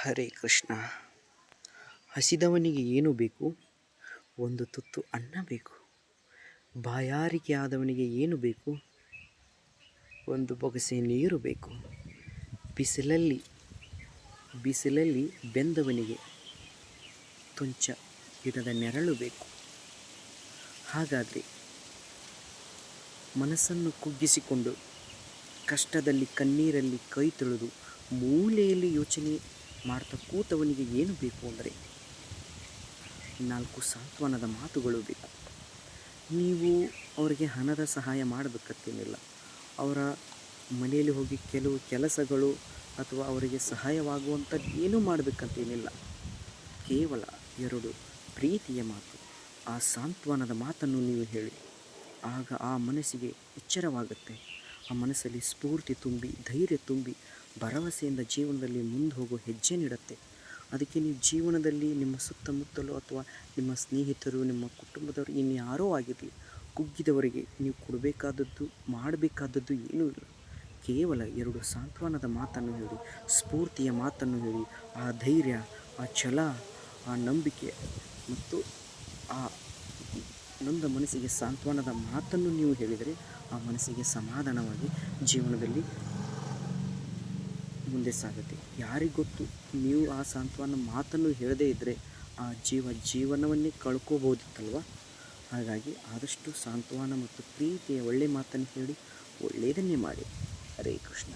ಹರೇ ಕೃಷ್ಣ. ಹಸಿದವನಿಗೆ ಏನು ಬೇಕು? ಒಂದು ತುತ್ತು ಅನ್ನ ಬೇಕು. ಬಾಯಾರಿಕೆ ಆದವನಿಗೆ ಏನು ಬೇಕು? ಒಂದು ಬೊಗಸೆ ನೀರು ಬೇಕು. ಬಿಸಿಲಲ್ಲಿ ಬೆಂದವನಿಗೆ ತುಂಚ ಗಿಡದ ನೆರಳು ಬೇಕು. ಹಾಗಾದರೆ ಮನಸ್ಸನ್ನು ಕುಗ್ಗಿಸಿಕೊಂಡು ಕಷ್ಟದಲ್ಲಿ ಕಣ್ಣೀರಲ್ಲಿ ಕೈ ತೊಳೆದು ಮೂಲೆಯಲ್ಲಿ ಯೋಚನೆ ಮಾಡ್ತಾ ಕೂತವನಿಗೆ ಏನು ಬೇಕು ಅಂದರೆ 4 ಸಾಂತ್ವನದ ಮಾತುಗಳು ಬೇಕು. ನೀವು ಅವರಿಗೆ ಹಣದ ಸಹಾಯ ಮಾಡಬೇಕಂತೇನಿಲ್ಲ. ಅವರ ಮನೆಯಲ್ಲಿ ಹೋಗಿ ಕೆಲವು ಕೆಲಸಗಳು ಅಥವಾ ಅವರಿಗೆ ಸಹಾಯವಾಗುವಂಥದ್ದು ಏನೂ ಮಾಡಬೇಕಂತೇನಿಲ್ಲ. ಕೇವಲ 2 ಪ್ರೀತಿಯ ಮಾತು, ಆ ಸಾಂತ್ವನದ ಮಾತನ್ನು ನೀವು ಹೇಳಿ. ಆಗ ಆ ಮನಸ್ಸಿಗೆ ಎಚ್ಚರವಾಗುತ್ತೆ. ಆ ಮನಸ್ಸಲ್ಲಿ ಸ್ಫೂರ್ತಿ ತುಂಬಿ, ಧೈರ್ಯ ತುಂಬಿ, ಭರವಸೆಯಿಂದ ಜೀವನದಲ್ಲಿ ಮುಂದೆ ಹೋಗೋ ಹೆಜ್ಜೆ ನೀಡುತ್ತೆ. ಅದಕ್ಕೆ ನೀವು ಜೀವನದಲ್ಲಿ ನಿಮ್ಮ ಸುತ್ತಮುತ್ತಲು ಅಥವಾ ನಿಮ್ಮ ಸ್ನೇಹಿತರು, ನಿಮ್ಮ ಕುಟುಂಬದವರು ಇನ್ಯಾರೋ ಆಗಿರಲಿ, ಕುಗ್ಗಿದವರಿಗೆ ನೀವು ಕೊಡಬೇಕಾದದ್ದು, ಮಾಡಬೇಕಾದದ್ದು ಏನೂ ಇಲ್ಲ. ಕೇವಲ 2 ಸಾಂತ್ವನದ ಮಾತನ್ನು ಹೇಳಿ, ಸ್ಫೂರ್ತಿಯ ಮಾತನ್ನು ಹೇಳಿ, ಆ ಧೈರ್ಯ, ಆ ಛಲ, ಆ ನಂಬಿಕೆ ಮತ್ತು ಆ ನೊಂದ ಮನಸ್ಸಿಗೆ ಸಾಂತ್ವನದ ಮಾತನ್ನು ನೀವು ಹೇಳಿದರೆ ಆ ಮನಸ್ಸಿಗೆ ಸಮಾಧಾನವಾಗಿ ಜೀವನದಲ್ಲಿ ಮುಂದೆ ಸಾಗುತ್ತೆ. ಯಾರಿಗೊತ್ತು, ನೀವು ಆ ಸಾಂತ್ವನ ಮಾತನ್ನು ಹೇಳದೇ ಇದ್ದರೆ ಆ ಜೀವನವನ್ನೇ ಕಳ್ಕೋಬೋದಿತ್ತಲ್ವ. ಹಾಗಾಗಿ ಆದಷ್ಟು ಸಾಂತ್ವನ ಮತ್ತು ಪ್ರೀತಿಯ ಒಳ್ಳೆಯ ಮಾತನ್ನು ಹೇಳಿ ಒಳ್ಳೆಯದನ್ನೇ ಮಾಡಿ. ಹರೇ ಕೃಷ್ಣ.